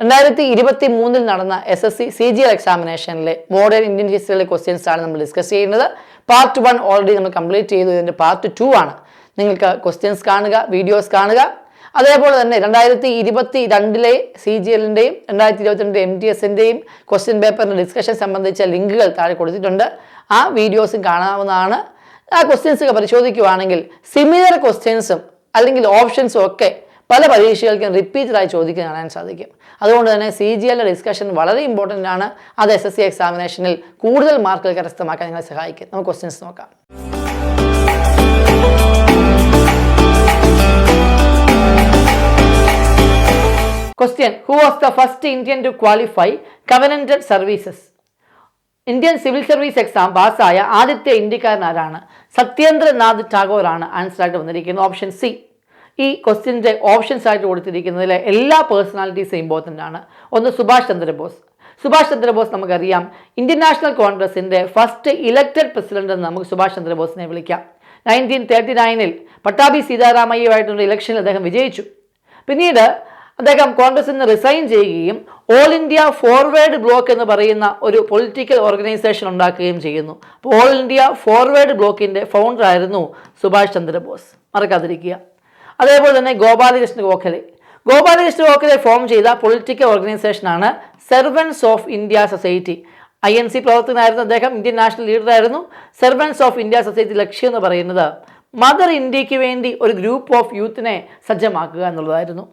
2023 നടന്ന SSC CGL എക്സാമിനേഷനിലെ modern Indian ഹിസ്റ്ററിയിലെ ക്വസ്റ്റ്യൻസ് ആണ് നമ്മൾ ഡിസ്കസ് ചെയ്യുന്നത്. പാർട്ട് 1 ഓൾറെഡി നമ്മൾ കംപ്ലീറ്റ് ചെയ്തു. ഇതിൻ്റെ പാർട്ട് 2 ആണ്. നിങ്ങൾക്ക് ക്വസ്റ്റ്യൻസ് കാണുക, വീഡിയോസ് കാണുക. അതേപോലെ തന്നെ 2022 CGLൻ്റെയും 2022 MTSൻ്റെയും ക്വസ്റ്റ്യൻ പേപ്പറിൻ്റെ ഡിസ്കഷൻ സംബന്ധിച്ച ലിങ്കുകൾ താഴെ കൊടുത്തിട്ടുണ്ട്. ആ വീഡിയോസും കാണാവുന്നതാണ്. ആ ക്വസ്റ്റ്യൻസ് പരിശോധിക്കുകയാണെങ്കിൽ സിമിലർ ക്വസ്റ്റ്യൻസും അല്ലെങ്കിൽ ഓപ്ഷൻസും ഒക്കെ പല പരീക്ഷകൾക്കും റിപ്പീറ്റഡായി ചോദിക്കാൻ കാണാൻ സാധിക്കും. അതുകൊണ്ട് തന്നെ CGL ഡിസ്കഷൻ വളരെ ഇമ്പോർട്ടൻ്റ് ആണ്. അത് SSC എക്സാമിനേഷനിൽ കൂടുതൽ മാർക്കുകൾ കരസ്ഥമാക്കാൻ നിങ്ങളെ സഹായിക്കും. നമുക്ക് ക്വസ്റ്റ്യൻസ് നോക്കാം. Question: Who was the first Indian to qualify covenanted services? Indian civil service exam പാസ്സായ ആദ്യത്തെ ഇന്ത്യക്കാരൻ ആരാണ്? സത്യേന്ദ്രനാഥ് ടാഗോർ ആണ് ആൻസർ ആയിട്ട് വന്നിരിക്കുന്നത്. Option C. ഈ ക്വസ്റ്റ്യൻ്റെ ഓപ്ഷൻസ് ആയിട്ട് കൊടുത്തിരിക്കുന്നതിലെ എല്ലാ പേഴ്സണാലിറ്റീസും ഇമ്പോർട്ടൻ്റ് ആണ്. ഒന്ന് സുഭാഷ് ചന്ദ്രബോസ്. സുഭാഷ് ചന്ദ്രബോസ് നമുക്കറിയാം ഇന്ത്യൻ നാഷണൽ കോൺഗ്രസിൻ്റെ ഫസ്റ്റ് ഇലക്റ്റഡ് പ്രസിഡന്റ് എന്ന് നമുക്ക് സുഭാഷ് ചന്ദ്രബോസിനെ വിളിക്കാം. 1939 പട്ടാഭി സീതാരാമയ്യയുമായിട്ടുള്ള ഇലക്ഷനിൽ അദ്ദേഹം വിജയിച്ചു. പിന്നീട് അദ്ദേഹം കോൺഗ്രസിൽ നിന്ന് റിസൈൻ ചെയ്യുകയും ഓൾ ഇന്ത്യ ഫോർവേഡ് ബ്ലോക്ക് എന്ന് പറയുന്ന ഒരു പൊളിറ്റിക്കൽ ഓർഗനൈസേഷൻ ഉണ്ടാക്കുകയും ചെയ്യുന്നു. അപ്പോൾ ഓൾ ഇന്ത്യ ഫോർവേഡ് ബ്ലോക്കിൻ്റെ ഫൗണ്ടർ ആയിരുന്നു സുഭാഷ് ചന്ദ്രബോസ്, മറക്കാതിരിക്കുക. അതേപോലെ തന്നെ ഗോപാലകൃഷ്ണ ഗോഖലെ ഫോം ചെയ്ത പൊളിറ്റിക്കൽ ഓർഗനൈസേഷനാണ് servants of India society. INC പ്രവർത്തകനായിരുന്നു അദ്ദേഹം. ഇന്ത്യൻ നാഷണൽ ലീഡറായിരുന്നു. സെർവൻസ് ഓഫ് ഇന്ത്യ സൊസൈറ്റി ലക്ഷ്യം എന്ന് പറയുന്നത് മദർ ഇന്ത്യക്ക് വേണ്ടി ഒരു ഗ്രൂപ്പ് ഓഫ് യൂത്തിനെ സജ്ജമാക്കുക എന്നുള്ളതായിരുന്നു.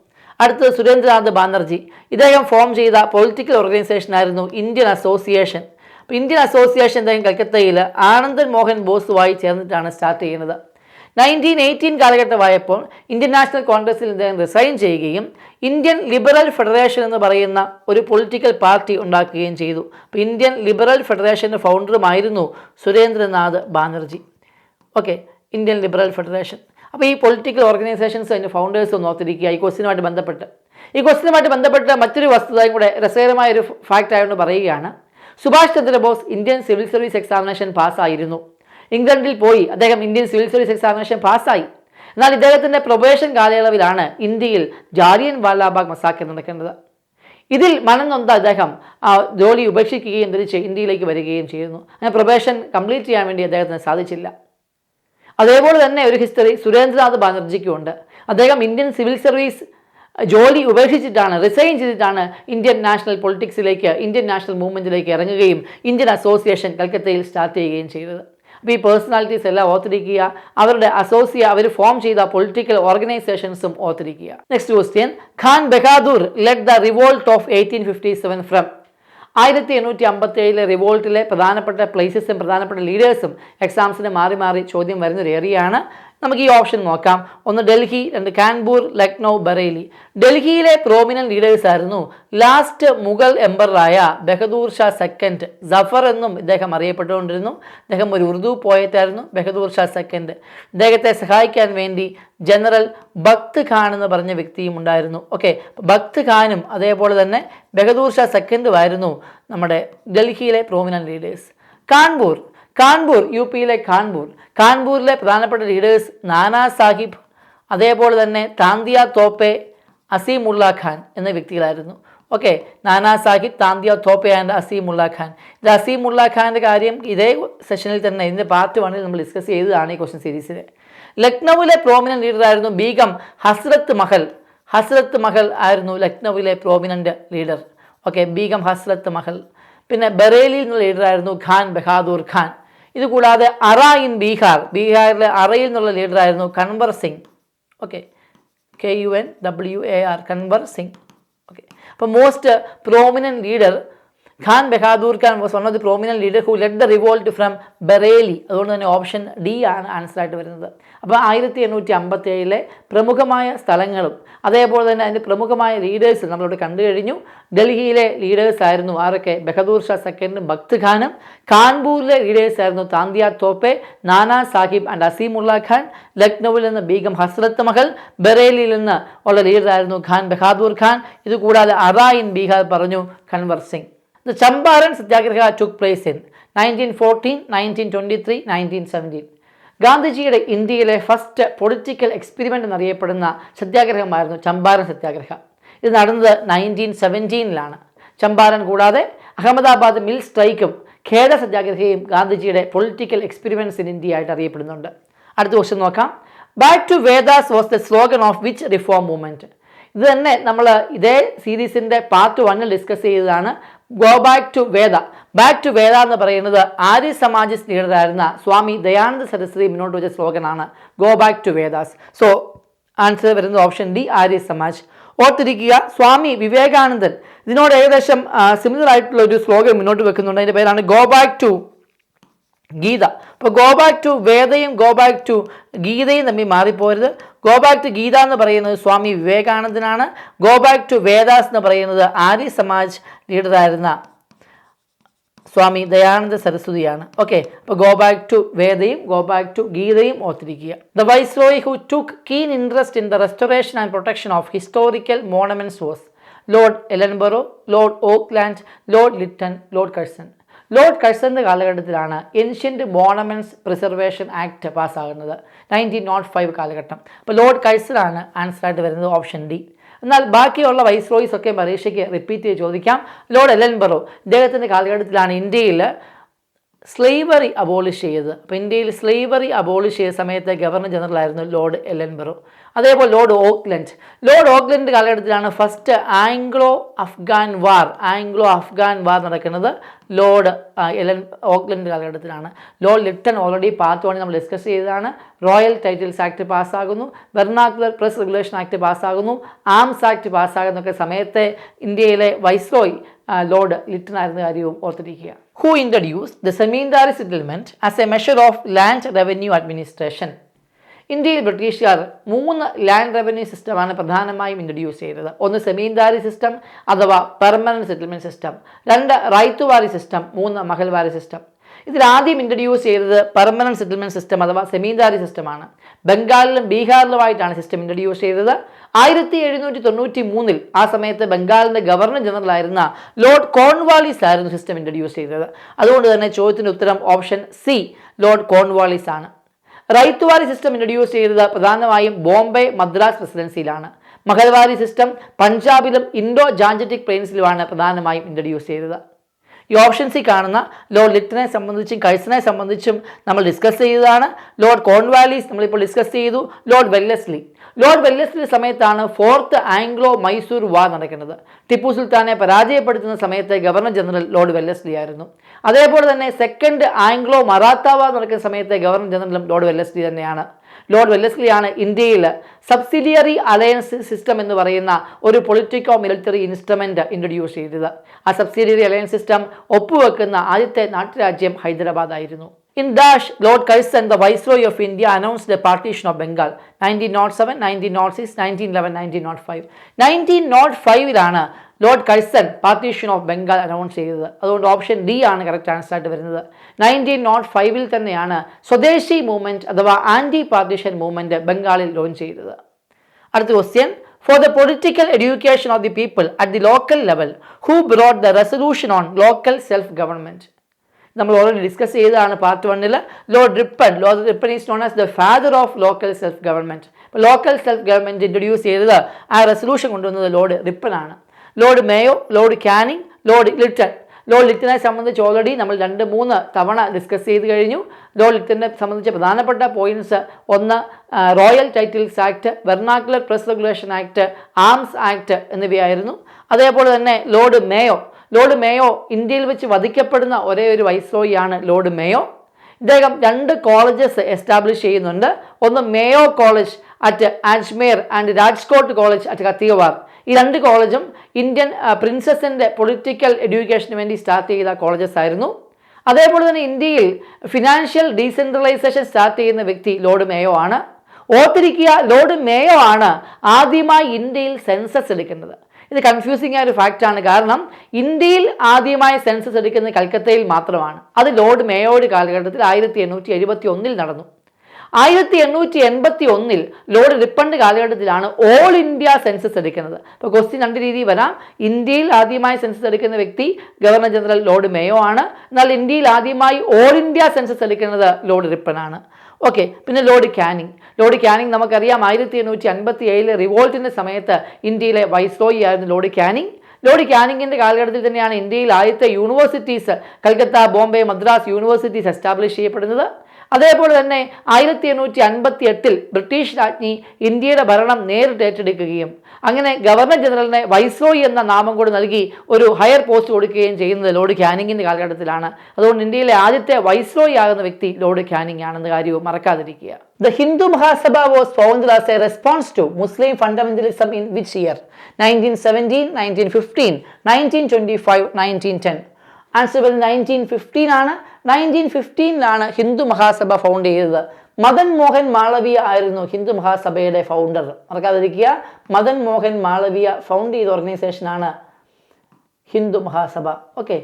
അടുത്തത് സുരേന്ദ്രനാഥ് ബാനർജി. ഇദ്ദേഹം ഫോം ചെയ്ത പൊളിറ്റിക്കൽ ഓർഗനൈസേഷനായിരുന്നു ഇന്ത്യൻ അസോസിയേഷൻ. അപ്പോൾ ഇന്ത്യൻ അസോസിയേഷൻ അദ്ദേഹം കൽക്കത്തയിൽ ആനന്ദൻ മോഹൻ ബോസുമായി ചേർന്നിട്ടാണ് സ്റ്റാർട്ട് ചെയ്യുന്നത്. 1918 കാലഘട്ടമായപ്പോൾ ഇന്ത്യൻ നാഷണൽ കോൺഗ്രസിൽ അദ്ദേഹം റിസൈൻ ചെയ്യുകയും ഇന്ത്യൻ ലിബറൽ ഫെഡറേഷൻ എന്ന് പറയുന്ന ഒരു പൊളിറ്റിക്കൽ പാർട്ടി ഉണ്ടാക്കുകയും ചെയ്തു. അപ്പോൾ ഇന്ത്യൻ ലിബറൽ ഫെഡറേഷൻ്റെ ഫൗണ്ടറുമായിരുന്നു Surendranath Banerjee. Okay, Indian liberal federation. അപ്പോൾ ഈ പൊളിറ്റിക്കൽ ഓർഗനൈസേഷൻസ് അതിൻ്റെ ഫൗണ്ടേഴ്സ് ഒന്ന് ഓർത്തിരിക്കുക. ഈ ക്വസ്റ്റിനുമായിട്ട് ബന്ധപ്പെട്ട് മറ്റൊരു വസ്തുതയും കൂടെ രസകരമായൊരു ഫാക്റ്റ് ആയതുകൊണ്ട് പറയുകയാണ്. Subhash Chandra Bose Indian civil service examination പാസ്സായിരുന്നു. ഇംഗ്ലണ്ടിൽ പോയി അദ്ദേഹം ഇന്ത്യൻ സിവിൽ സർവീസ് എക്സാമിനേഷൻ പാസ്സായി. എന്നാൽ ഇദ്ദേഹത്തിൻ്റെ പ്രൊബേഷൻ കാലയളവിലാണ് ഇന്ത്യയിൽ ജാലിയൻ വാലാബാഗ് മസാക്കർ നടക്കേണ്ടത്. ഇതിൽ മനംനൊന്ത അദ്ദേഹം ആ ജോലി ഉപേക്ഷിക്കുകയും തിരിച്ച് ഇന്ത്യയിലേക്ക് വരികയും ചെയ്യുന്നു. അങ്ങനെ പ്രൊബേഷൻ കംപ്ലീറ്റ് ചെയ്യാൻ വേണ്ടി അദ്ദേഹത്തിന് സാധിച്ചില്ല. അതേപോലെ തന്നെ ഒരു ഹിസ്റ്ററി സുരേന്ദ്രനാഥ് ബാനർജിക്കുണ്ട്. അദ്ദേഹം ഇന്ത്യൻ സിവിൽ സർവീസ് ജോലി ഉപേക്ഷിച്ചിട്ടാണ്, റിസൈൻ ചെയ്തിട്ടാണ് ഇന്ത്യൻ നാഷണൽ പൊളിറ്റിക്സിലേക്ക്, ഇന്ത്യൻ നാഷണൽ മൂവ്മെൻറ്റിലേക്ക് ഇറങ്ങുകയും ഇന്ത്യൻ അസോസിയേഷൻ കൽക്കത്തയിൽ സ്റ്റാർട്ട് ചെയ്യുകയും ചെയ്തത്. അപ്പോൾ ഈ പേഴ്സണാലിറ്റീസ് എല്ലാം ഓർത്തിരിക്കുക. അവരുടെ അവർ ഫോം ചെയ്ത പൊളിറ്റിക്കൽ ഓർഗനൈസേഷൻസും ഓർത്തിരിക്കുക. Next question: Khan Bahadur lead the revolt of 1857 from. 1857 റിവോൾട്ടിലെ പ്രധാനപ്പെട്ട പ്ലേസസും പ്രധാനപ്പെട്ട ലീഡേഴ്സും എക്സാംസിന് മാറി മാറി ചോദ്യം വരുന്നൊരു ഏരിയയാണ്. നമുക്ക് ഈ ഓപ്ഷൻ നോക്കാം. ഒന്ന് ഡൽഹി, രണ്ട് കാൺപൂർ, ലക്നൗ, ബറേലി. ഡൽഹിയിലെ പ്രോമിനന്റ് ലീഡേഴ്സ് ആയിരുന്നു ലാസ്റ്റ് മുഗൾ എംപറായ ബഹദൂർ ഷാ സെക്കൻഡ്. സഫർ എന്നും ഇദ്ദേഹം അറിയപ്പെട്ടുകൊണ്ടിരുന്നു. അദ്ദേഹം ഒരു ഉറുദു പോയറ്റായിരുന്നു, ബഹദൂർ ഷാ സെക്കൻഡ്. ഇദ്ദേഹത്തെ സഹായിക്കാൻ വേണ്ടി ജനറൽ ബക്ത് ഖാൻ എന്ന് പറഞ്ഞ വ്യക്തിയും ഉണ്ടായിരുന്നു. ഓക്കെ, ബക്ത് ഖാനും അതേപോലെ തന്നെ ബഹദൂർ ഷാ സെക്കൻഡുമായിരുന്നു നമ്മുടെ ഡൽഹിയിലെ പ്രോമിനന്റ് ലീഡേഴ്സ്. കാൺപൂർ UPയിലെ കാൺപൂരിലെ പ്രധാനപ്പെട്ട ലീഡേഴ്സ് നാനാ സാഹിബ്, അതേപോലെ തന്നെ താന്തിയ തോപ്പെ, അസീമുള്ള ഖാൻ എന്ന വ്യക്തികളായിരുന്നു. Okay, Nana Sahib, Tantia Tope and Azimullah Khan. ഇത് അസീമുള്ള ഖാൻ്റെ കാര്യം ഇതേ സെഷനിൽ തന്നെ ഇതിൻ്റെ പാർട്ട് 1 നമ്മൾ ഡിസ്കസ് ചെയ്തതാണ് ഈ ക്വസ്റ്റ്യൻ സീരീസിൽ. ലക്നൌവിലെ പ്രോമിനന്റ് ലീഡറായിരുന്നു ബീഗം ഹസ്രത്ത് മഹൽ ആയിരുന്നു ലക്നൌവിലെ പ്രോമിനന്റ് ലീഡർ. ഓക്കെ, ബീഗം ഹസ്രത്ത് മഹൽ. പിന്നെ ബറേലിയിൽ നിന്നുള്ള ലീഡറായിരുന്നു ഖാൻ ബഹാദൂർ ഖാൻ. ഇതുകൂടാതെ അറ ഇൻ ബീഹാറിലെ അറയിൽ നിന്നുള്ള ലീഡറായിരുന്നു Kunwar Singh. Okay, KUNWAR, Kunwar Singh. Okay, അപ്പോൾ most prominent leader Khan Bahadur Khan was one of the prominent leader who led the revolt from Bareilly. അതുകൊണ്ട് തന്നെ ഓപ്ഷൻ D ആണ് ആൻസർ ആയിട്ട് വരുന്നത്. അപ്പോൾ 1857 പ്രമുഖമായ സ്ഥലങ്ങളും അതേപോലെ തന്നെ അതിൻ്റെ പ്രമുഖമായ ലീഡേഴ്സ് നമ്മളിവിടെ കണ്ടു കഴിഞ്ഞു. ഡൽഹിയിലെ ലീഡേഴ്സ് ആയിരുന്നു ആരൊക്കെ? ബഹദൂർ ഷാ സെക്കൻഡും ബക്ത് ഖാനും. കാൺപൂരിലെ ലീഡേഴ്സ് ആയിരുന്നു താന്തിയ തോപ്പെ, നാനാ സാഹിബ് ആൻഡ് അസീമുള്ള ഖാൻ. ലക്നൌവിൽ നിന്ന് ബീഗം ഹസ്രത്ത് മഹൽ, ബറേലിയിൽ നിന്ന് ഉള്ള ലീഡറായിരുന്നു ഖാൻ ബഹാദൂർ ഖാൻ. ഇതുകൂടാതെ അറ ഇൻ ബീഹാർ പറഞ്ഞു Kanwar Singh. The Champaran Satyagraha took place in 1914, 1923, 1917. ഗാന്ധിജിയുടെ ഇന്ത്യയിലെ ഫസ്റ്റ് പൊളിറ്റിക്കൽ എക്സ്പെരിമെൻ്റ് എന്നറിയപ്പെടുന്ന സത്യാഗ്രഹമായിരുന്നു ചമ്പാരൻ സത്യാഗ്രഹം. ഇത് നടന്നത് 1917 ചമ്പാരൻ കൂടാതെ അഹമ്മദാബാദ് മിൽ സ്ട്രൈക്കും ഖേദ സത്യാഗ്രഹയും ഗാന്ധിജിയുടെ പൊളിറ്റിക്കൽ എക്സ്പെരിമെൻറ്റ്സ് ഇൻ ഇന്ത്യ ആയിട്ട് അറിയപ്പെടുന്നുണ്ട്. അടുത്ത ക്വസ്റ്റ്യൻ നോക്കാം. Back to Vedas was the slogan of which reform movement? ഇത് തന്നെ നമ്മൾ ഇതേ സീരീസിൻ്റെ പാർട്ട് 1 ഡിസ്കസ് ചെയ്തതാണ്. Go back to Veda. Back to Veda എന്ന് പറയുന്നത് ആര്യ സമാജ് ലീഡറായിരുന്ന സ്വാമി ദയാനന്ദ സരസ്വതി മുന്നോട്ട് വെച്ച സ്ലോഗനാണ് go back to Vedas. So answer വരുന്നത് ഓപ്ഷൻ ഡി, ആര്യ സമാജ്. ഓർത്തിരിക്കുക, സ്വാമി വിവേകാനന്ദൻ ഇതിനോട് ഏകദേശം സിമിലർ ആയിട്ടുള്ള ഒരു സ്ലോഗൻ മുന്നോട്ട് വെക്കുന്നുണ്ട്. അതിൻ്റെ പേരാണ് ഗോ ബാക്ക് ടു ഗീത. അപ്പോൾ ഗോ ബാക്ക് ടു വേദയും ഗോ ബാക്ക് ടു ഗീതയും തമ്മിൽ മാറിപ്പോരുത്. ഗോ ബാക്ക് ടു ഗീത എന്ന് പറയുന്നത് സ്വാമി വിവേകാനന്ദനാണ്. ഗോ ബാക്ക് ടു വേദാസ് എന്ന് പറയുന്നത് ആര്യ സമാജ് ലീഡറായിരുന്ന സ്വാമി ദയാനന്ദ സരസ്വതിയാണ്. ഓക്കെ, അപ്പോൾ ഗോ ബാക്ക് ടു വേദയും ഗോ ബാക്ക് ടു ഗീതയും ഓർത്തിരിക്കുക. The viceroy who took keen interest in the restoration and protection of historical monuments was lord Ellenborough, lord Auckland, lord Lytton, lord Curzon. Lord കഴ്സന്റെ കാലഘട്ടത്തിലാണ് ancient monuments preservation act പാസ്സാകുന്നത്, 1905 കാലഘട്ടം. അപ്പോൾ Lord കഴ്സനാണ് ആൻസറായിട്ട് വരുന്നത്, option D. എന്നാൽ ബാക്കിയുള്ള വൈസ്രോയിസ് ഒക്കെ പരീക്ഷയ്ക്ക് repeat ചെയ്ത് ചോദിക്കാം. ലോർഡ് എലൻബറോ ഇദ്ദേഹത്തിൻ്റെ കാലഘട്ടത്തിലാണ് ഇന്ത്യയിൽ സ്ലേവറി അബോളിഷ് ചെയ്തത്. അപ്പോൾ ഇന്ത്യയിൽ സ്ലേവറി അബോളിഷ് ചെയ്ത സമയത്ത് ഗവർണർ ജനറൽ ആയിരുന്നു ലോർഡ് എലൻബറോ. അതേപോലെ ലോർഡ് ഓക്ലൻഡ് കാലഘട്ടത്തിലാണ് ഫസ്റ്റ് ആംഗ്ലോ അഫ്ഗാൻ വാർ നടക്കുന്നത് ലോർഡ് ഓക്ലൻഡ് കാലഘട്ടത്തിലാണ്. ലോർഡ് ലിറ്റൺ ഓൾറെഡി പാർട്ട് 1 നമ്മൾ ഡിസ്കസ് ചെയ്തതാണ്. റോയൽ ടൈറ്റിൽസ് ആക്ട് പാസ്സാകുന്നു, വെർണാക്കുലർ പ്രസ് റെഗുലേഷൻ ആക്ട് പാസ്സാകുന്നു, ആംസ് ആക്ട് പാസ്സാകുന്നൊക്കെ സമയത്തെ ഇന്ത്യയിലെ വൈസ്രോയ് ലോർഡ് ലിറ്റൺ ആയിരുന്ന കാര്യവും ഓർത്തിരിക്കുക. Who introduced the zamindari settlement as a measure of land revenue administration? ഇന്ത്യയിൽ ബ്രിട്ടീഷുകാർ 3 ലാൻഡ് റവന്യൂ സിസ്റ്റമാണ് പ്രധാനമായും ഇൻട്രൊഡ്യൂസ് ചെയ്തത്. ഒന്ന് സെമീൻദാരി സിസ്റ്റം അഥവാ permanent settlement system, 2 ryotwari system, 3 mahalwari system. ഇതിൽ ആദ്യം ഇൻട്രൊഡ്യൂസ് ചെയ്തത് പെർമനൻറ്റ് സെറ്റിൽമെൻറ്റ് സിസ്റ്റം അഥവാ സെമീൻദാരി സിസ്റ്റമാണ്. ബംഗാളിലും ബീഹാറിലുമായിട്ടാണ് സിസ്റ്റം ഇൻട്രൊഡ്യൂസ് ചെയ്തത്. 1793 ആ സമയത്ത് ബംഗാളിൻ്റെ ഗവർണർ ജനറൽ ആയിരുന്ന ലോർഡ് കോൺവാലിസ് ആയിരുന്നു സിസ്റ്റം ഇൻട്രൊഡ്യൂസ് ചെയ്തത്. അതുകൊണ്ട് തന്നെ ചോദ്യത്തിൻ്റെ ഉത്തരം ഓപ്ഷൻ സി, ലോർഡ് കോൺവാലിസ് ആണ്. റൈത്തുവാരി സിസ്റ്റം ഇൻട്രൊഡ്യൂസ് ചെയ്തത് പ്രധാനമായും ബോംബെ മദ്രാസ് പ്രസിഡൻസിയിലാണ്. മഹൽവാരി സിസ്റ്റം പഞ്ചാബിലും ഇൻഡോ ജാഞ്ചറ്റിക് പ്ലെയിൻസിലുമാണ് പ്രധാനമായും ഇൻട്രൊഡ്യൂസ് ചെയ്തത്. ഈ ഓപ്ഷൻ സി കാണുന്ന ലോർഡ് ലിറ്റനെ സംബന്ധിച്ചും കഴ്സനെ സംബന്ധിച്ചും നമ്മൾ ഡിസ്കസ് ചെയ്തതാണ്. ലോർഡ് കോൺവാലിസ് നമ്മളിപ്പോൾ ഡിസ്കസ് ചെയ്തു. ലോർഡ് വെല്ലസ്ലി സമയത്താണ് 4th ആംഗ്ലോ മൈസൂർ വാർ നടക്കുന്നത്. ടിപ്പു സുൽത്താനെ പരാജയപ്പെടുത്തുന്ന സമയത്ത് ഗവർണർ ജനറൽ ലോർഡ് വെല്ലസ്ലി ആയിരുന്നു. അതേപോലെ തന്നെ 2nd ആംഗ്ലോ മറാത്ത വാർ നടക്കുന്ന സമയത്ത് ഗവർണർ ജനറലും ലോർഡ് വെല്ലസ്ലി തന്നെയാണ്. ലോർഡ് വെല്ലസ്ലിയാണ് ഇന്ത്യയിൽ സബ്സിഡിയറി അലയൻസ് സിസ്റ്റം എന്ന് പറയുന്ന ഒരു പൊളിറ്റിക്കോ മിലിറ്ററി ഇൻസ്ട്രുമെൻ്റ് ഇൻട്രൊഡ്യൂസ് ചെയ്തത്. ആ സബ്സിഡിയറി അലയൻസ് സിസ്റ്റം ഒപ്പുവെക്കുന്ന ആദ്യത്തെ നാട്ടുരാജ്യം ഹൈദരാബാദ് ആയിരുന്നു. In dash, Lord Curzon, the Viceroy of India, announced the partition of Bengal 1907, 1906, 1911, 1905. 1905 Lord Curzon partition of Bengal announce ചെയ്തത്. അതുകൊണ്ട് ഓപ്ഷൻ ഡി ആണ് കറക്റ്റ് ആൻസർ ആയിട്ട് വരുന്നത്. 1905 തന്നെയാണ് സ്വദേശി മൂവ്മെൻറ്റ് അഥവാ ആൻറ്റി പാർട്ടീഷൻ മൂവ്മെൻറ്റ് ബംഗാളിൽ ലോഞ്ച് ചെയ്തത്. അടുത്ത question, for the political education of the people at the local level who brought the resolution on local self government? നമ്മൾ ഓൾറെഡി ഡിസ്കസ് ചെയ്തതാണ് part 1. Lord Ripon is known as the father of local self government. ഇപ്പോൾ local self government introduce ചെയ്തത്, ആ resolution കൊണ്ടുവന്നത് lord Ripon ആണ്. Lord Mayo, lord Canning, lord ലിറ്റനെ സംബന്ധിച്ച് already നമ്മൾ 2-3 തവണ ഡിസ്കസ് ചെയ്ത് കഴിഞ്ഞു. ലോർഡ് ലിറ്റനെ സംബന്ധിച്ച പ്രധാനപ്പെട്ട പോയിന്റ്സ്, ഒന്ന് royal titles act, vernacular press regulation act, arms act എന്നിവയായിരുന്നു. അതേപോലെ തന്നെ ലോർഡ് മേയോ ഇന്ത്യയിൽ വെച്ച് വധിക്കപ്പെടുന്ന ഒരേ ഒരു വൈസ്രോയിയാണ് ലോർഡ് മേയോ. ഇദ്ദേഹം 2 കോളേജസ് എസ്റ്റാബ്ലിഷ് ചെയ്യുന്നുണ്ട്. ഒന്ന് Mayo college at Ajmer and Rajkot college at Kathiawar. ഈ 2 കോളേജും ഇന്ത്യൻ പ്രിൻസസിൻ്റെ പൊളിറ്റിക്കൽ എഡ്യൂക്കേഷന് വേണ്ടി സ്റ്റാർട്ട് ചെയ്ത കോളേജസ് ആയിരുന്നു. അതേപോലെ തന്നെ ഇന്ത്യയിൽ ഫിനാൻഷ്യൽ ഡീസെൻട്രലൈസേഷൻ സ്റ്റാർട്ട് ചെയ്യുന്ന വ്യക്തി ലോർഡ് മേയോ ആണ്. ഓർത്തിരിക്കുക, ലോർഡ് മേയോ ആണ് ആദ്യമായി ഇന്ത്യയിൽ സെൻസസ് എടുക്കുന്നത്. ഇത് കൺഫ്യൂസിംഗ് ആയ ഒരു ഫാക്റ്റാണ്. കാരണം ഇന്ത്യയിൽ ആദ്യമായി സെൻസസ് എടുക്കുന്നത് കൽക്കത്തയിൽ മാത്രമാണ്. അത് ലോർഡ് മേയോയുടെ കാലഘട്ടത്തിൽ 1871 നടന്നു. 1881 ലോർഡ് റിപ്പണിൻ്റെ കാലഘട്ടത്തിലാണ് ഓൾ ഇന്ത്യ സെൻസസ് എടുക്കുന്നത്. അപ്പോൾ ക്വസ്റ്റ്യൻ 2 രീതിയിൽ വരാം. ഇന്ത്യയിൽ ആദ്യമായി സെൻസസ് എടുക്കുന്ന വ്യക്തി ഗവർണർ ജനറൽ ലോർഡ് മേയോ ആണ്. എന്നാൽ ഇന്ത്യയിൽ ആദ്യമായി ഓൾ ഇന്ത്യ സെൻസസ് എടുക്കുന്നത് ലോർഡ് റിപ്പൺ ആണ്. ഓക്കെ, പിന്നെ ലോർഡ് കാനിങ് നമുക്കറിയാം 1857 റിവോൾട്ടിൻ്റെ സമയത്ത് ഇന്ത്യയിലെ വൈസ്രോയി ആയിരുന്നു ലോർഡ് കാനിങ്ങിൻ്റെ കാലഘട്ടത്തിൽ തന്നെയാണ് ഇന്ത്യയിൽ ആദ്യത്തെ universities Calcutta, Bombay, Madras universities establish ചെയ്യപ്പെടുന്നത്. അതേപോലെ തന്നെ 1858 ബ്രിട്ടീഷ് രാജ്ഞി ഇന്ത്യയുടെ ഭരണം നേരിട്ട് ഏറ്റെടുക്കുകയും അങ്ങനെ ഗവർണർ ജനറലിനെ വൈസ്രോയി എന്ന നാമം കൂടി നൽകി ഒരു ഹയർ പോസ്റ്റ് കൊടുക്കുകയും ചെയ്യുന്നത് ലോർഡ് കാനിങ്ങിൻ്റെ കാലഘട്ടത്തിലാണ്. അതുകൊണ്ട് ഇന്ത്യയിലെ ആദ്യത്തെ വൈസ്രോയി ആകുന്ന വ്യക്തി ലോർഡ് കാനിങ് ആണെന്ന കാര്യവും മറക്കാതിരിക്കുക. The Hindu Mahasabha was founded as a response to Muslim fundamentalism in which year? 1917, 1915, 1925, 1910. Answer 1915 ആണ്. 1915 ഹിന്ദു മഹാസഭ ഫൗണ്ട് ചെയ്തത്. മദൻ മോഹൻ മാളവിയ ആയിരുന്നു ഹിന്ദു മഹാസഭയുടെ ഫൗണ്ടർ. മറക്കാതിരിക്കുക, മദൻ മോഹൻ മാളവിയ ഫൗണ്ട് ചെയ്ത ഓർഗനൈസേഷനാണ് Hindu Mahasabha. Okay,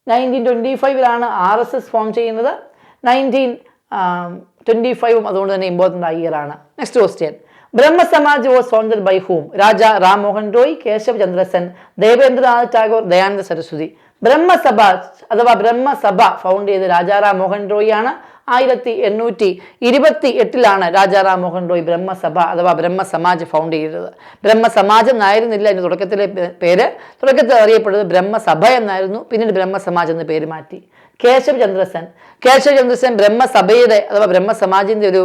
1925 RSS form ചെയ്യുന്നത്. 1925 അതുകൊണ്ട് തന്നെ ഇമ്പോർട്ടൻ്റ് ആയ ഇയർ ആണ്. Next question, Brahmo Samaj was founded by whom? Raja Ram Mohan Roy, Keshav Chandra Sen, Debendranath Tagore, Dayananda Saraswati. Brahma Sabha found ചെയ്ത് രാജാറാം മോഹൻ റോയ് ആണ്. 1828 രാജാറാം മോഹൻ റോയ് ബ്രഹ്മസഭ അഥവാ ബ്രഹ്മസമാജ് ഫൗണ്ട് ചെയ്തത്. ബ്രഹ്മസമാജ് എന്നായിരുന്നില്ല അതിൻ്റെ തുടക്കത്തിലെ പേര്. തുടക്കത്തിൽ അറിയപ്പെടുന്നത് ബ്രഹ്മസഭ എന്നായിരുന്നു. പിന്നീട് ബ്രഹ്മസമാജ് എന്ന് പേര് മാറ്റി. കേശവ് ചന്ദ്ര സെൻ ബ്രഹ്മസഭയുടെ അഥവാ ബ്രഹ്മസമാജിൻ്റെ ഒരു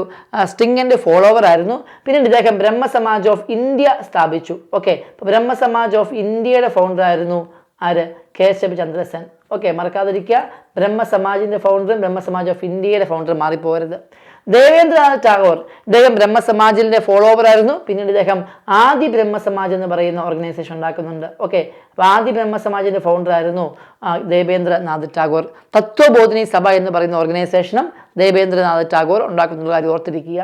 സ്റ്റിങ്ങിൻ്റെ ഫോളോവർ ആയിരുന്നു. പിന്നീട് ഇദ്ദേഹം ബ്രഹ്മസമാജ് ഓഫ് ഇന്ത്യ സ്ഥാപിച്ചു. ഓക്കെ, അപ്പോൾ ബ്രഹ്മസമാജ് ഓഫ് ഇന്ത്യയുടെ ഫൗണ്ടർ ആയിരുന്നു ആര്? കേശവ് ചന്ദ്ര സെൻ. ഓക്കെ, മറക്കാതിരിക്കുക, ബ്രഹ്മസമാജിൻ്റെ ഫൗണ്ടറും ബ്രഹ്മസമാജ് ഓഫ് ഇന്ത്യയുടെ ഫൗണ്ടറും മാറിപ്പോകരുത്. ദേവേന്ദ്രനാഥ് ടാഗോർ, ഇദ്ദേഹം ബ്രഹ്മസമാജിൻ്റെ ഫോളോവർ ആയിരുന്നു. പിന്നീട് ഇദ്ദേഹം ആദി ബ്രഹ്മസമാജ് എന്ന് പറയുന്ന ഓർഗനൈസേഷൻ ഉണ്ടാക്കുന്നുണ്ട്. ഓക്കെ, അപ്പോൾ ആദി ബ്രഹ്മസമാജിൻ്റെ ഫൗണ്ടർ ആയിരുന്നു ദേവേന്ദ്രനാഥ് ടാഗോർ. തത്വബോധിനി സഭ എന്ന് പറയുന്ന ഓർഗനൈസേഷനും ദേവേന്ദ്രനാഥ് ടാഗോർ ഉണ്ടാക്കുന്ന കാര്യം ഓർത്തിരിക്കുക.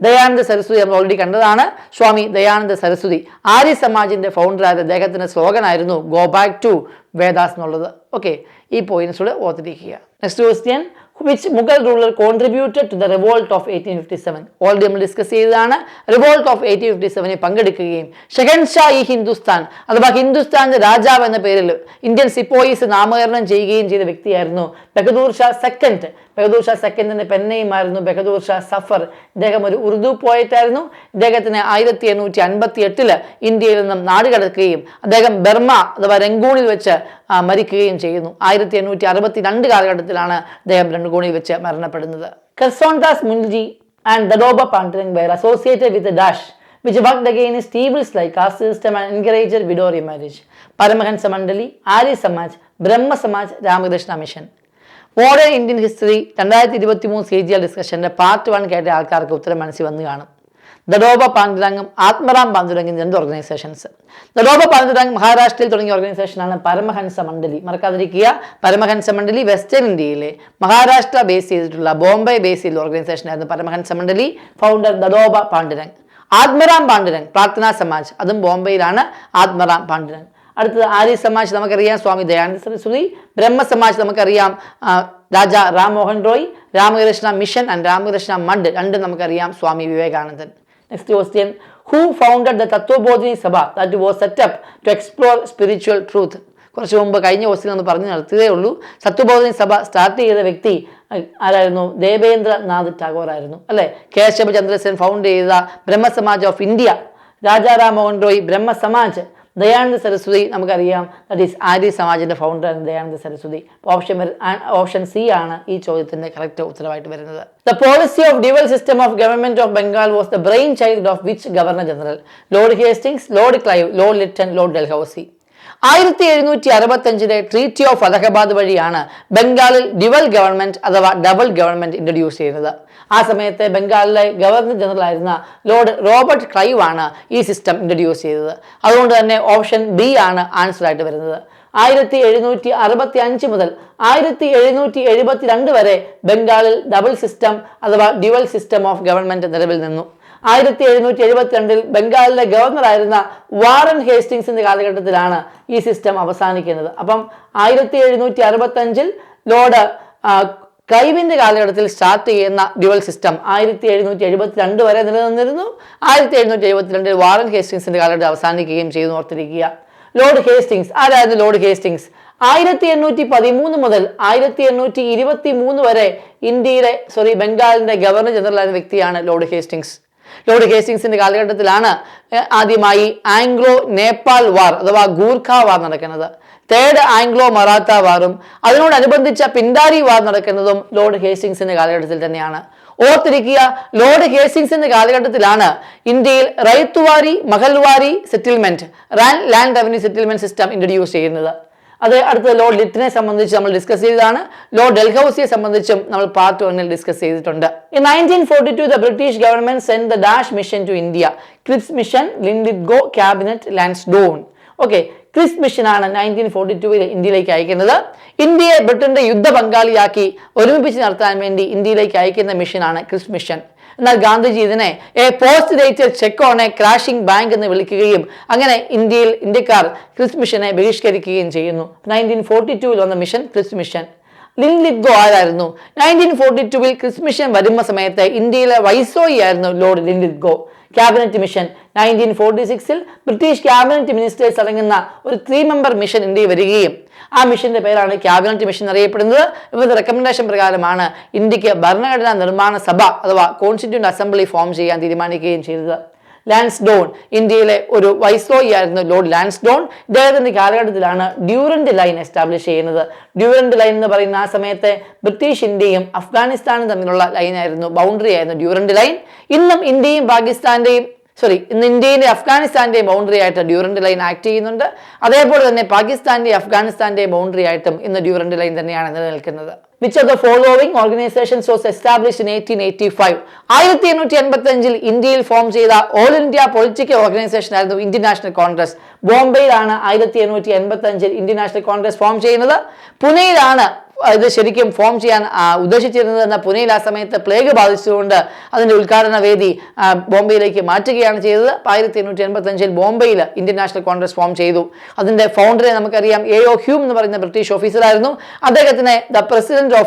ദയാനന്ദ സരസ്വതി നമ്മൾ ഓൾറെഡി കണ്ടതാണ്. സ്വാമി ദയാനന്ദ സരസ്വതി ആര്യ സമാജിൻ്റെ ഫൗണ്ടറായിരുന്നു. അദ്ദേഹത്തിൻ്റെ സ്ലോഗൻ ആയിരുന്നു ഗോ ബാക്ക് ടു വേദാസ് എന്നുള്ളത്. ഓക്കെ, ഈ പോയിന്റ്സ് കൂടെ ഓർത്തിരിക്കുക. Next question, which Mughal ruler contributed to the revolt of 1857? Already നമ്മൾ ഡിസ്കസ് ചെയ്തതാണ്. റിവോൾട്ട് ഓഫ് 1857 പങ്കെടുക്കുകയും ഷെഹൻഷാ-ഇ ഹിന്ദുസ്ഥാൻ അഥവാ ഹിന്ദുസ്ഥാന്റെ രാജാവ് എന്ന പേരിൽ ഇന്ത്യൻ സിപ്പോയിസ് നാമകരണം ചെയ്യുകയും ചെയ്ത വ്യക്തിയായിരുന്നു ബഹദൂർ ഷാ സെക്കൻഡ്. ബഹദൂർ ഷാ സെക്കൻഡിന്റെ പെന്നയുമായിരുന്നു ബഹദൂർ ഷാ സഫർ. ഇദ്ദേഹം ഒരു ഉറുദു പോയറ്റ് ആയിരുന്നു. ഇദ്ദേഹത്തിന് 1858 ഇന്ത്യയിൽ നിന്നും നാടുകടക്കുകയും അദ്ദേഹം ബർമ അഥവാ രംഗൂണിൽ വെച്ച് മരിക്കുകയും ചെയ്യുന്നു. 1862 കാലഘട്ടത്തിലാണ് അദ്ദേഹം രംഗൂണിൽ വെച്ച് മരണപ്പെടുന്നത്. Karsondas Mulji and Dadoba Pandurang were associated with the Dash which worked against evils like caste system and encouraged widow remarriage. Paramahansa Mandali, Arya Samaj, Brahmo Samaj, Ramakrishna mission. Modern Indian history 2023 CGL ഡിസ്കഷൻ്റെ പാർട്ട് 1 കേട്ട ആൾക്കാർക്ക് ഉത്തരം മനസ്സിൽ വന്ന് കാണും. ദഡോബ പാണ്ഡുരംഗും ആത്മറാം പാണ്ഡുരംഗും രണ്ട് ഓർഗനൈസേഷൻസ്. ദഡോബ പാണ്ഡുരംഗ് മഹാരാഷ്ട്രയിൽ തുടങ്ങിയ ഓർഗനൈസേഷനാണ് പരമഹംസ മണ്ഡലി. മറക്കാതിരിക്കുക, പരമഹംസ മണ്ഡലി വെസ്റ്റേൺ ഇന്ത്യയിലെ മഹാരാഷ്ട്ര ബേസ് ചെയ്തിട്ടുള്ള ബോംബെ ബേസ് ചെയ്ത ഓർഗനൈസേഷനായിരുന്നു പരമഹംസ മണ്ഡലി. ഫൗണ്ടർ ദഡോബ പാണ്ഡുരംഗ്. ആത്മറാം പാണ്ഡുരംഗ് പ്രാർത്ഥനാ സമാജ്, അതും ബോംബെയിലാണ് ആത്മറാം പാണ്ഡുരംഗ്. അടുത്തത് ആര്യ സമാജ് നമുക്കറിയാം സ്വാമി ദയാനന്ദ സരസ്വതി. ബ്രഹ്മ സമാജ് നമുക്കറിയാം രാജ റാം മോഹൻ റോയ്. രാമകൃഷ്ണ മിഷൻ ആൻഡ് രാമകൃഷ്ണ മഠ് രണ്ടും നമുക്കറിയാം സ്വാമി വിവേകാനന്ദൻ. Next question, who founded the Tattvabodhini Sabha that was set up to explore spiritual truth? കുറച്ച് മുമ്പ് കഴിഞ്ഞ ക്വസ്റ്റ്യൻ ഒന്ന് പറഞ്ഞു നിർത്തിയതേ ഉള്ളൂ. തത്വബോധിനി സഭ സ്റ്റാർട്ട് ചെയ്ത വ്യക്തി ആരായിരുന്നു? ദേവേന്ദ്രനാഥ് ടാഗോർ ആയിരുന്നു അല്ലേ. കേശവ ചന്ദ്ര സെൻ ഫൗണ്ട് ചെയ്ത ബ്രഹ്മസമാജ് ഓഫ് ഇന്ത്യ, രാജാറാം മോഹൻ റോയ് ബ്രഹ്മ സമാജ്, ദയാനന്ദ സരസ്വതി നമുക്കറിയാം ദാറ്റ് ഈസ് ആര്യ സമാജിൻ്റെ founder Dayananda Saraswati. Option C ആണ് ഈ ചോദ്യത്തിൻ്റെ കറക്റ്റ് ഉത്തരവായിട്ട് വരുന്നത്. The policy of dual system of government of Bengal was the brain child of which governor general? Lord Hastings, lord Clive, lord Lytton, lord Dalhousie. 1765 treaty of Allahabad വഴിയാണ് ബംഗാളിൽ dual government അഥവാ double government introduce ചെയ്യുന്നത്. ആ സമയത്ത് ബംഗാളിലെ governor general ആയിരുന്ന Lord Robert Clive ആണ് ഈ സിസ്റ്റം ഇൻട്രൊഡ്യൂസ് ചെയ്തത്. അതുകൊണ്ട് തന്നെ ഓപ്ഷൻ ബി ആണ് ആൻസർ ആയിട്ട് വരുന്നത്. 1765 മുതൽ 1772 വരെ ബംഗാളിൽ ഡബിൾ സിസ്റ്റം അഥവാ ഡ്യുവൽ സിസ്റ്റം ഓഫ് ഗവൺമെന്റ് നിലവിൽ നിന്നു. 1772 ബംഗാളിലെ ഗവർണറായിരുന്ന വാറൻ ഹേസ്റ്റിങ്സിന്റെ കാലഘട്ടത്തിലാണ് ഈ സിസ്റ്റം അവസാനിക്കുന്നത്. അപ്പം 1765 ലോർഡ് ക്ലൈവിന്റെ കാലഘട്ടത്തിൽ സ്റ്റാർട്ട് ചെയ്യുന്ന ഡ്യുവൽ സിസ്റ്റം 1772 വരെ നിലനിന്നിരുന്നു. 1772 വാറൻ ഹേസ്റ്റിങ്സിന്റെ കാലഘട്ടത്തിൽ അവസാനിക്കുകയും ചെയ്തു. ഓർത്തിരിക്കുക. Lord Hastings. ആരായിരുന്നു ലോർഡ് ഹേസ്റ്റിങ്സ്? 1813 മുതൽ 1823 വരെ ബംഗാളിന്റെ ഗവർണർ ജനറൽ ആയ വ്യക്തിയാണ് ലോർഡ് ഹേസ്റ്റിങ്സ്. ലോർഡ് ഹേസ്റ്റിങ്സിന്റെ കാലഘട്ടത്തിലാണ് ആദ്യമായി ആംഗ്ലോ നേപ്പാൾ വാർ അഥവാ ഗൂർഖ വാർ നടക്കുന്നത്. തേർഡ് ആംഗ്ലോ മറാത്ത വാറും അതിനോടനുബന്ധിച്ച പിൻഡാരി വാർ നടക്കുന്നതും ലോർഡ് ഹേസ്റ്റിങ്സിന്റെ കാലഘട്ടത്തിൽ തന്നെയാണ്. ഓർത്തിരിക്കുക, ലോർഡ് ഹേസ്റ്റിങ്സിന്റെ കാലഘട്ടത്തിലാണ് ഇന്ത്യയിൽ ryotwari mahalwari settlement land revenue settlement system introduce ചെയ്യുന്നത്. അത് അടുത്ത ലോർഡ് ലിറ്റിനെ സംബന്ധിച്ച് നമ്മൾ ഡിസ്കസ് ചെയ്തതാണ്. ലോർഡ് ഡൽഹൌസിയെ സംബന്ധിച്ചും നമ്മൾ പാർട്ട് 1 ഡിസ്കസ് ചെയ്തിട്ടുണ്ട്. In 1942 the British government sent the Dash mission to India. Cripps mission, Linlithgow cabinet, Lansdowne. Okay, Cripps mission ആണ് 1942 ഇന്ത്യയിലേക്ക് അയക്കുന്നത്. ഇന്ത്യയെ ബ്രിട്ടന്റെ യുദ്ധ പങ്കാളിയാക്കി ഒരുമിപ്പിച്ച് നടത്താൻ വേണ്ടി ഇന്ത്യയിലേക്ക് അയക്കുന്ന മിഷനാണ് ക്രിപ്സ് മിഷൻ. എന്നാൽ ഗാന്ധിജി ഇതിനെ A post dated cheque on A crashing bank എന്ന് വിളിക്കുകയും അങ്ങനെ ഇന്ത്യക്കാർ ക്രിപ്സ് മിഷനെ ബഹിഷ്കരിക്കുകയും ചെയ്യുന്നു. 1942 വന്ന മിഷൻ ക്രിപ്സ് മിഷൻ. ലിൻലിത്ഗോ ആരായിരുന്നു? 1942 ക്രിപ്സ് മിഷൻ വരുന്ന സമയത്ത് ഇന്ത്യയിലെ വൈസ്രോയി ആയിരുന്നു lord Linlithgow. Cabinet mission 1946 British cabinet ministers അടങ്ങുന്ന ഒരു 3 മെമ്പർ മിഷൻ ഇന്ത്യയിൽ വരികയും ആ മിഷന്റെ പേരാണ് ക്യാബിനറ്റ് മിഷൻ അറിയപ്പെടുന്നത്. ഇവരുടെ റെക്കമെൻഡേഷൻ പ്രകാരമാണ് ഇന്ത്യക്ക് ഭരണഘടനാ നിർമ്മാണ സഭ അഥവാ കോൺസ്റ്റിറ്റ്യൂന്റ് അസംബ്ലി ഫോം ചെയ്യാൻ തീരുമാനിക്കുകയും ചെയ്തത്. ലാൻസ്ഡോൺ ഇന്ത്യയിലെ ഒരു വൈസ്രോയി ആയിരുന്നു ലോർഡ് ലാൻസ്ഡോൺ. ഇദ്ദേഹത്തിന്റെ കാലഘട്ടത്തിലാണ് ഡ്യൂറന്റ് ലൈൻ എസ്റ്റാബ്ലിഷ് ചെയ്യുന്നത്. ഡ്യൂറന്റ് ലൈൻ എന്ന് പറയുന്ന ആ സമയത്തെ ബ്രിട്ടീഷ് ഇന്ത്യയും അഫ്ഗാനിസ്ഥാനും തമ്മിലുള്ള ലൈനായിരുന്നു, ബൗണ്ടറി ആയിരുന്നു ഡ്യൂറന്റ് ലൈൻ. ഇന്നും ഇന്ത്യയും ഇന്ന് ഇന്ത്യയിലെ അഫ്ഗാനിസ്ഥാന്റെയും ബൗണ്ടറി ആയിട്ട് ഡ്യൂറന്റ് ലൈൻ ആക്ട് ചെയ്യുന്നുണ്ട്. അതേപോലെ തന്നെ പാകിസ്ഥാന്റെയും അഫ്ഗാനിസ്ഥാന്റെയും ബൗണ്ടറി ആയിട്ടും ഇന്ന് ഡ്യൂറന്റ് ലൈൻ തന്നെയാണ് നിലനിൽക്കുന്നത്. Which of the following organizations was established in 1885? 1885 ഇന്ത്യയിൽ ഫോം ചെയ്ത ഓൾ ഇന്ത്യ പൊളിറ്റിക്കൽ ഓർഗനൈസേഷൻ ആയിരുന്നു ഇന്ത്യൻ നാഷണൽ കോൺഗ്രസ്. ബോംബെയിലാണ് 1885 ഇന്ത്യൻ നാഷണൽ കോൺഗ്രസ് ഫോം ചെയ്യുന്നത്. പുനെയിലാണ് ഇത് ശരിക്കും ഫോം ചെയ്യാൻ ഉദ്ദേശിച്ചിരുന്നത്. എന്ന പുനെയിൽ ആ സമയത്ത് പ്ലേഗ് ബാധിച്ചുകൊണ്ട് അതിന്റെ ഉദ്ഘാടന വേദി ബോംബെയിലേക്ക് മാറ്റുകയാണ് ചെയ്തത്. 1885 ബോംബെയിൽ ഇന്ത്യൻ നാഷണൽ കോൺഗ്രസ് ഫോം ചെയ്തു. അതിന്റെ ഫൗണ്ടറെ നമുക്കറിയാം, എ.ഒ. ഹ്യൂം എന്ന് പറയുന്ന ബ്രിട്ടീഷ് ഓഫീസറായിരുന്നു. അദ്ദേഹത്തിന്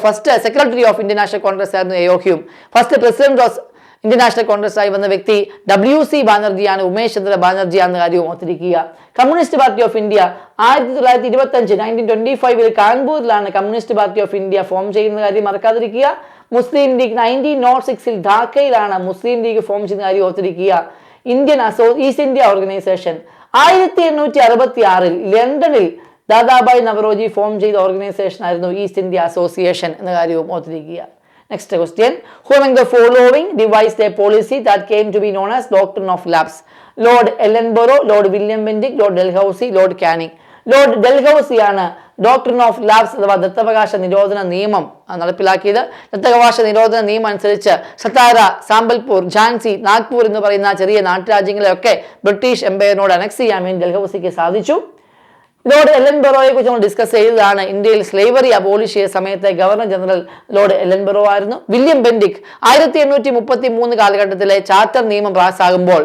first secretary of Indian national congress ആയിരുന്നു A O. Hume. First president of Indian national congress ആയി വന്ന വ്യക്തി WC ബാനർജിയാണ്, ഉമേഷ് ചന്ദ്ര ബാനർജി എന്ന കാര്യവും ഓർത്തിരിക്കുക. കമ്മ്യൂണിസ്റ്റ് പാർട്ടി ഓഫ് ഇന്ത്യ 1925 1925 കാൺപൂരിലാണ് communist party of India form ചെയ്യുന്ന കാര്യം മറക്കാതിരിക്കുക. മുസ്ലിം ലീഗ് 1906 ധാക്കയിലാണ് മുസ്ലിം ലീഗ് ഫോം ചെയ്യുന്ന കാര്യം ഓർത്തിരിക്കുക. ഈസ്റ്റ് ഇന്ത്യ ഓർഗനൈസേഷൻ 1866 ലണ്ടനിൽ ദാദാഭായ് നവറോജി ഫോം ചെയ്ത ഓർഗനൈസേഷൻ ആയിരുന്നു ഈസ്റ്റ് ഇന്ത്യ അസോസിയേഷൻ എന്ന കാര്യവും ഓർത്തിരിക്കുക. Next question. Who among the following devised a policy that came to be known as Doctrine of Lapse? Lord Ellenborough, Lord William Bentinck, Lord Dalhousie, Lord Canning. Lord Dalhousie ആണ് doctrine of lapse അഥവാ ദത്തവകാശ നിരോധന നിയമം നടപ്പിലാക്കിയത്. ദത്തവകാശ നിരോധന നിയമം അനുസരിച്ച് സത്താര, സാമ്പൽപൂർ, ഝാൻസി, നാഗ്പൂർ എന്ന് പറയുന്ന ചെറിയ നാട്ടുരാജ്യങ്ങളെയൊക്കെ ബ്രിട്ടീഷ് എംപയറിനോട് അനക്സ് ചെയ്യാൻ വേണ്ടി ഡൽഹൌസിക്ക് സാധിച്ചു. ലോർഡ് എല്ലൻബറോയെ കുറിച്ച് നമ്മൾ ഡിസ്കസ് ചെയ്തതാണ്. ഇന്ത്യയിൽ സ്ലേവറി അബോളിഷ് ചെയ്ത സമയത്തെ ഗവർണർ ജനറൽ ലോർഡ് എല്ലൻബറോ ആയിരുന്നു. വില്യം ബെൻഡിക് 1833 കാലഘട്ടത്തിലെ ചാർട്ടർ നിയമം പാസ്സാകുമ്പോൾ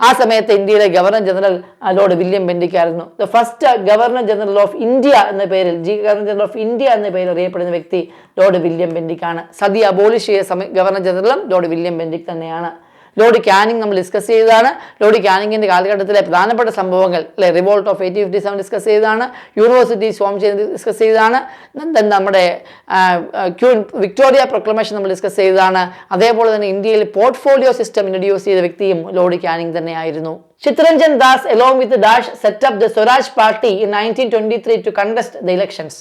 ആ സമയത്ത് ഇന്ത്യയിലെ governor general lord William Bentinck ആയിരുന്നു. The first governor general of India എന്ന പേരിൽ ഗവർണർ ജനറൽ ഓഫ് ഇന്ത്യ എന്ന പേരിൽ അറിയപ്പെടുന്ന വ്യക്തി ലോർഡ് വില്യം ബെൻഡിക് ആണ്. സതി അബോളിഷ് ചെയ്ത ഗവർണർ ജനറലും ലോർഡ് വില്യം ബെൻഡിക് തന്നെയാണ്. ലോർഡ് കാനിങ് നമ്മൾ ഡിസ്കസ് ചെയ്തതാണ്. ലോർഡ് കാനിങ്ങിന്റെ കാലഘട്ടത്തിലെ പ്രധാനപ്പെട്ട സംഭവങ്ങൾ റിവോൾട്ട് ഓഫ് 1857 ഡിസ്കസ് ചെയ്തതാണ്. യൂണിവേഴ്സിറ്റീസ് ഫോം ചെയ്ത് ഡിസ്കസ് ചെയ്തതാണ്. നമ്മുടെ ക്യൂൻ വിക്ടോറിയ പ്രൊക്ലമേഷൻ നമ്മൾ ഡിസ്കസ് ചെയ്തതാണ്. അതേപോലെ തന്നെ ഇന്ത്യയിൽ പോർട്ട്ഫോളിയോ സിസ്റ്റം ഇൻട്രൊഡ്യൂസ് ചെയ്ത വ്യക്തിയും ലോർഡ് കാനിങ് തന്നെയായിരുന്നു. Chittaranjan Das along with Dash set up the Swaraj Party in 1923 to contest the elections.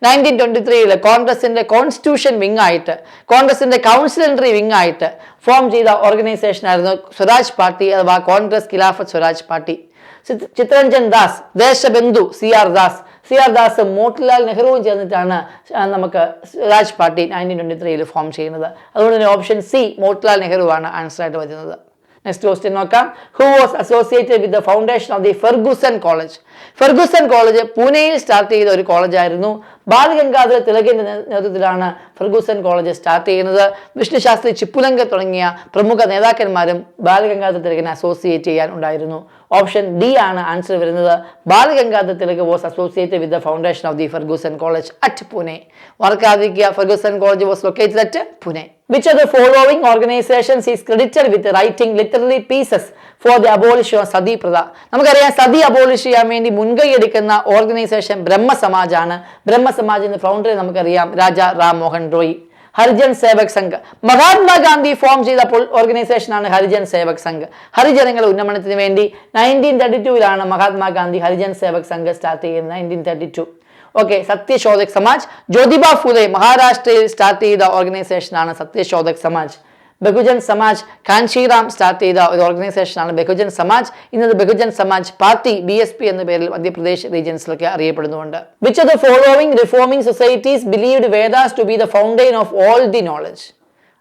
1923 കോൺഗ്രസിന്റെ കോൺസ്റ്റിറ്റ്യൂഷൻ വിങ് ആയിട്ട്, കോൺഗ്രസിന്റെ കൗൺസിലറി വിങ് ആയിട്ട് ഫോം ചെയ്ത ഓർഗനൈസേഷൻ ആയിരുന്നു സ്വരാജ് പാർട്ടി അഥവാ കോൺഗ്രസ് ഖിലാഫത്ത് സ്വരാജ് പാർട്ടി. ചിത്തരഞ്ജൻ ദാസ്, ദേശബന്ധു CR ദാസ് മോട്ടിലാൽ നെഹ്റുവും ചേർന്നിട്ടാണ് നമുക്ക് സ്വരാജ് പാർട്ടി 1923 ഫോം ചെയ്യുന്നത്. അതുകൊണ്ട് തന്നെ ഓപ്ഷൻ സി മോട്ടിലാൽ നെഹ്റു ആണ് ആൻസർ ആയിട്ട് വരുന്നത്. നെക്സ്റ്റ് ക്വസ്റ്റ്യൻ നോക്കാം. Who was associated with the foundation of the Fergusson college? Fergusson college പൂനെയിൽ സ്റ്റാർട്ട് ചെയ്ത ഒരു കോളേജ് ആയിരുന്നു. ബാലഗംഗാധര തിലകിന്റെ നേതൃത്വത്തിലാണ് ഫെർഗൂസൺ കോളേജ് സ്റ്റാർട്ട് ചെയ്യുന്നത്. വിഷ്ണുശാസ്ത്രി, ചിപ്പുലങ്ക തുടങ്ങിയ പ്രമുഖ നേതാക്കന്മാരും ബാലഗംഗാധര തിലകിനെ അസോസിയേറ്റ് ചെയ്യാൻ ഉണ്ടായിരുന്നു. ഓപ്ഷൻ ഡി ആണ് ആൻസർ വരുന്നത്. Balagangadhar Tilak was associated with the foundation of the Fergusson college at Pune. ഓർക്കാതിരിക്കുക, Fergusson college was located at Pune. Which of the following organizations is credited with writing literary pieces for the abolition of sati pratha? നമുക്കറിയാം, sati abolish ചെയ്യാൻ വേണ്ടി മുൻകൈ എടുക്കുന്ന organisation Brahmo Samaj ആണ്. ബ്രഹ്മസമാജിന്റെ ഫൗണ്ടറെ നമുക്കറിയാം, Raja Ram Mohan Roy. Harijan Sevak Sangh, Mahatma Gandhi form ചെയ്ത organisation ആണ് ഹരിജൻ സേവക് സംഘ്. ഹരിജനങ്ങളുടെ ഉന്നമനത്തിന് വേണ്ടി 1932 മഹാത്മാഗാന്ധി ഹരിജൻ സേവക് സംഘ് സ്റ്റാർട്ട് ചെയ്യുന്നത്. 1932. ഓക്കെ, സത്യശോധക് സമാജ്, ജ്യോതിബ ഫുലെ മഹാരാഷ്ട്രയിൽ സ്റ്റാർട്ട് ചെയ്ത ഓർഗനൈസേഷൻ ആണ് സത്യശോധക് സമാജ്. ബഹുജൻ സമാജ്, കാൻശീറാം സ്റ്റാർട്ട് ചെയ്ത ഒരു ഓർഗനൈസേഷൻ ആണ് ബഹുജൻ സമാജ്. ഇന്നത് ബഹുജൻ സമാജ് പാർട്ടി BSP എന്ന പേരിൽ മധ്യപ്രദേശ് റീജിയൻസിലൊക്കെ അറിയപ്പെടുന്നുണ്ട്. Which of the following reforming societies believed Vedas to be the fountain of all the knowledge?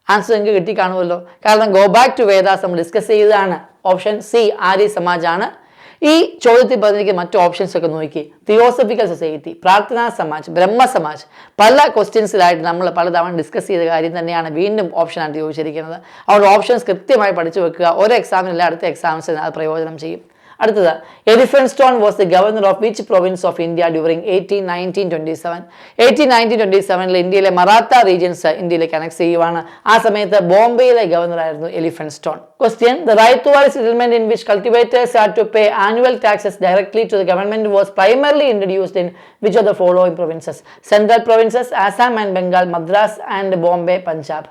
Answer നിങ്ങൾക്ക് കിട്ടി കാണുമല്ലോ, കാരണം ഗോ ബാക്ക് ടു വേദാസ് നമ്മൾ ഡിസ്കസ് ചെയ്തതാണ്. ഓപ്ഷൻ സി ആര്യ സമാജ് ആണ്. ഈ ചോദ്യത്തിൽ പറഞ്ഞിരിക്കുന്ന മറ്റു ഓപ്ഷൻസ് ഒക്കെ നോക്കി. തിയോസഫിക്കൽ സൊസൈറ്റി, പ്രാർത്ഥനാ സമാജ്, ബ്രഹ്മ സമാജ്, പല ക്വസ്റ്റ്യൻസിലായിട്ട് നമ്മൾ പലതവണ ഡിസ്കസ് ചെയ്ത കാര്യം തന്നെയാണ് വീണ്ടും ഓപ്ഷനായിട്ട് ചോദിച്ചിരിക്കുന്നത്. അതുകൊണ്ട് ഓപ്ഷൻസ് കൃത്യമായി പഠിച്ചു വെക്കുക. ഒരു എക്സാമിനല്ല, അടുത്ത എക്സാംസിന് അത് പ്രയോജനം ചെയ്യും. അടുത്തത്, Elphinstone was the governor of which province of India during 1819-27? 1819-27 ഇന്ത്യയിലെ മറാത്ത റീജിയൻസ് ഇന്ത്യയിലേക്ക് അനക്സ് ചെയ്യുവാണ്. ആ സമയത്ത് ബോംബെയിലെ ഗവർണർ ആയിരുന്നു എലിഫന്റ്സ്റ്റോൺ. Question: The right to work settlement in which cultivators had to pay annual taxes directly to the government was primarily introduced in which of the following provinces? Central provinces, Assam and Bengal, Madras and Bombay, Punjab.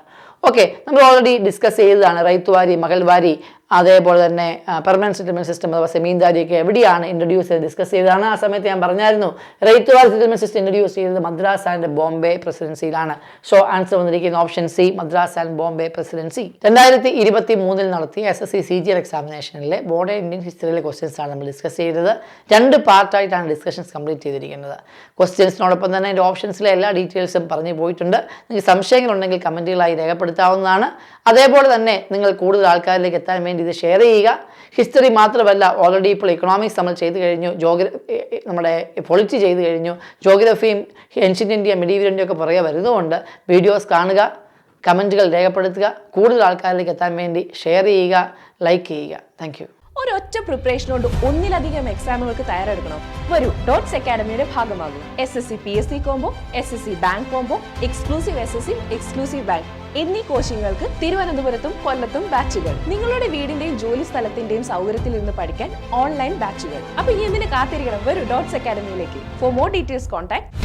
Okay, നമ്മൾ already discuss ചെയ്തതാണ്. റൈത്തുവാരി, മകൾവാരി, അതേപോലെ തന്നെ permanent settlement system അഥവാ സെമീൻദാരിയൊക്കെ എവിടെയാണ് introduce ചെയ്ത് discuss ചെയ്തതാണ്. ആ സമയത്ത് ഞാൻ പറഞ്ഞായിരുന്നു റൈത്തുവാരി സെറ്റിൽമെന്റ് സിസ്റ്റം ഇൻട്രൊഡ്യൂസ് ചെയ്തത് മദ്രാസ് ആൻഡ് ബോംബെ പ്രസിഡൻസിയിലാണ്. സോ ആൻസർ വന്നിരിക്കുന്ന option C, Madras and Bombay presidency. 2023 നടത്തിയ SSC CGL എക്സാമിനേഷനിലെ മോഡേൺ ഇന്ത്യൻ ഹിസ്റ്ററിയിലെ ക്വസ്റ്റ്യൻസ് ആണ് നമ്മൾ ഡിസ്കസ് ചെയ്തത്. 2 പാർട്ടായിട്ടാണ് ഡിസ്കഷൻസ് കംപ്ലീറ്റ് ചെയ്തിരിക്കുന്നത്. ക്വസ്റ്റ്യൻസിനോടൊപ്പം തന്നെ അതിൻ്റെ ഓപ്ഷൻസിലെ എല്ലാ ഡീറ്റെയിൽസും പറഞ്ഞു പോയിട്ടുണ്ട്. നിങ്ങൾക്ക് സംശയങ്ങളുണ്ടെങ്കിൽ കമൻറ്റുകളായി രേഖപ്പെടുത്താവുന്നതാണ്. അതേപോലെ തന്നെ നിങ്ങൾ കൂടുതൽ ആൾക്കാരിലേക്ക് എത്താൻ വേണ്ടി ഇത് ഷെയർ ചെയ്യുക. ഹിസ്റ്ററി മാത്രമല്ല, ഓൾറെഡി ഇപ്പോൾ ഇക്കണോമിക്സ് നമ്മൾ ചെയ്ത് കഴിഞ്ഞു, നമ്മുടെ പൊളിറ്റി ചെയ്ത് കഴിഞ്ഞു, ജോഗ്രഫിയും ഏൻഷ്യൻ്റ് ഇന്ത്യ, മിഡീവൽ ഇന്ത്യ ഒക്കെ പുറകെ വരുന്നതുകൊണ്ട് വീഡിയോസ് കാണുക, കമൻറ്റുകൾ രേഖപ്പെടുത്തുക, കൂടുതൽ ആൾക്കാരിലേക്ക് എത്താൻ വേണ്ടി ഷെയർ ചെയ്യുക, ലൈക്ക് ചെയ്യുക. Thank you. ഒരൊറ്റ പ്രിപ്പറേഷൻ കൊണ്ട് ഒന്നിലധികം എക്സാമുകൾക്ക് തയ്യാറെടുക്കണം. വരൂ, ഡോട്ട്സ് അക്കാഡമിയുടെ ഭാഗമാകും. SSC PSC combo, SSC bank combo, exclusive SSC, exclusive bank എന്നീ കോച്ചിങ്ങുകൾക്ക് തിരുവനന്തപുരത്തും കൊല്ലത്തും ബാച്ചുകൾ. നിങ്ങളുടെ വീടിന്റെയും ജോലി സ്ഥലത്തിന്റെയും സൗകര്യത്തിൽ നിന്ന് പഠിക്കാൻ ഓൺലൈൻ ബാച്ചുകൾ. അപ്പൊ ഇനി എന്തിനു കാത്തിരിക്കണം? വരൂ ഡോട്ട്സ് അക്കാഡമിയിലേക്ക്. For more details contact